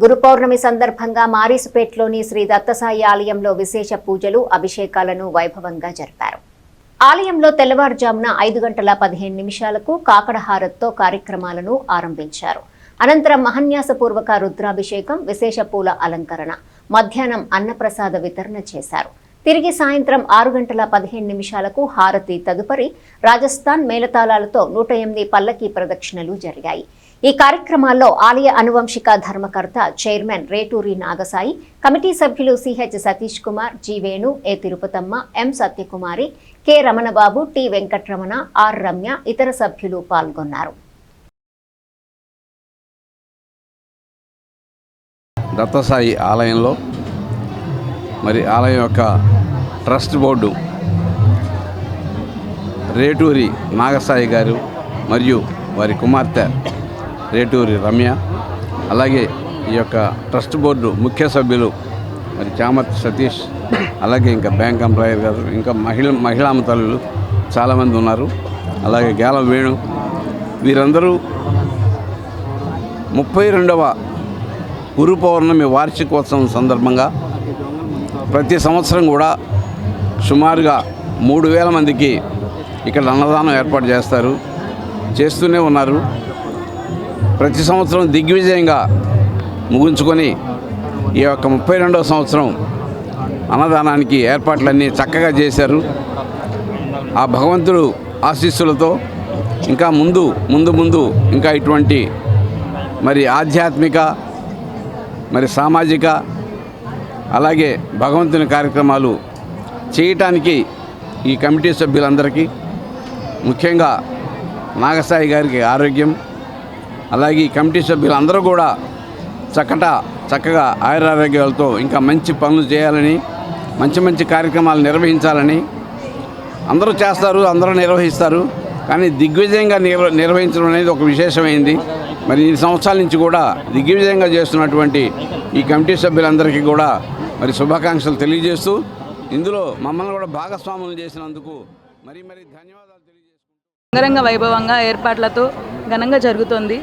గురు పౌర్ణమి సందర్భంగా మారిసుపేట్లోని శ్రీ దత్తసాయి ఆలయంలో విశేష పూజలు అభిషేకాలను వైభవంగా జరిపారు. ఆలయంలో తెల్లవారుజామున 5:15 కాకడహారతితో కార్యక్రమాలను ఆరంభించారు. అనంతరం మహన్యాసపూర్వక రుద్రాభిషేకం, విశేష పూల అలంకరణ, మధ్యాహ్నం అన్నప్రసాద వితరణ చేశారు. తిరిగి సాయంత్రం 6:15 హారతి, తదుపరి రాజస్థాన్ మేళతాళాలతో 108 పల్లకీ ప్రదక్షిణలు జరిగాయి. ఈ కార్యక్రమాల్లో ఆలయ అనువంశిక ధర్మకర్త చైర్మన్ రేటూరి నాగసాయి, కమిటీ సభ్యులు CH Satish Kumar, G Venu, A Tirupatamma, M Satyakumari, K Ramanababu, T Venkataramana, R Ramya, ఇతర సభ్యులు పాల్గొన్నారు. దత్తసాయి ఆలయంలో మరి ఆలయం యొక్క ట్రస్ట్ బోర్డు రేటూరి నాగసాయి గారు మరియు వారి కుమార్తె రేటూరి రమ్య, అలాగే ఈ యొక్క ట్రస్ట్ బోర్డు ముఖ్య సభ్యులు మరి చామర్తి సతీష్, అలాగే ఇంకా బ్యాంక్ ఎంప్లాయర్ గారు, ఇంకా మహిళామతలు చాలామంది ఉన్నారు. అలాగే గేల వేణు, వీరందరూ 32వ గురు పౌర్ణమి వార్షికోత్సవం సందర్భంగా ప్రతి సంవత్సరం కూడా సుమారుగా 3000 మందికి ఇక్కడ అన్నదానం ఏర్పాటు చేస్తూనే ఉన్నారు. ప్రతి సంవత్సరం దిగ్విజయంగా ముగించుకొని ఈ యొక్క 32వ సంవత్సరం అన్నదానానికి ఏర్పాట్లన్నీ చక్కగా చేశారు. ఆ భగవంతుడు ఆశీస్సులతో ఇంకా ముందు ఇంకా ఇటువంటి మరి ఆధ్యాత్మిక మరి సామాజిక అలాగే భగవంతుని కార్యక్రమాలు చేయటానికి ఈ కమిటీ సభ్యులందరికీ, ముఖ్యంగా నాగసాయి గారికి ఆరోగ్యం, అలాగే ఈ కమిటీ సభ్యులందరూ కూడా చక్కగా ఆయురారోగ్యాలతో ఇంకా మంచి పనులు చేయాలని, మంచి కార్యక్రమాలు నిర్వహించాలని అందరూ చేస్తారు, అందరూ నిర్వహిస్తారు. కానీ దిగ్విజయంగా నిర్వహించడం అనేది ఒక విశేషమైంది. మరి ఈ సంవత్సరాల నుంచి కూడా దిగ్విజయంగా చేస్తున్నటువంటి ఈ కమిటీ సభ్యులందరికీ కూడా మరి శుభాకాంక్షలు తెలియజేస్తూ, ఇందులో మమ్మల్ని కూడా భాగస్వాములు చేసినందుకు మరీ ధన్యవాదాలు తెలియజేస్తున్నాను. అంగరంగ వైభవంగా ఏర్పాట్లతో ఘనంగా జరుగుతోంది.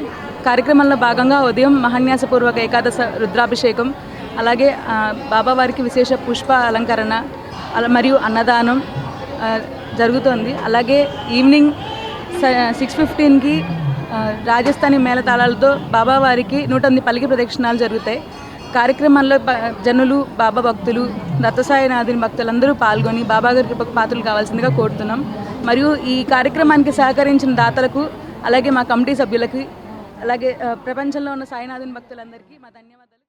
కార్యక్రమంలో భాగంగా ఉదయం మహాన్యాసపూర్వక ఏకాదశ రుద్రాభిషేకం, అలాగే బాబావారికి విశేష పుష్ప అలంకరణ మరియు అన్నదానం జరుగుతోంది. అలాగే ఈవినింగ్ 6:15కి రాజస్థానీ మేళతాళాలతో బాబావారికి 108 పల్లకి ప్రదక్షిణాలు జరుగుతాయి. కార్యక్రమాల్లో జనులు, బాబా భక్తులు, దత్తసాయినాథుని భక్తులందరూ పాల్గొని బాబా గారికి పాత్రలు కావాల్సిందిగా కోరుతున్నాం. మరియు ఈ కార్యక్రమానికి సహకరించిన దాతలకు, అలాగే మా కమిటీ సభ్యులకి, అలాగే ప్రపంచంలో ఉన్న సాయినాథుని భక్తులందరికీ మా ధన్యవాదాలు.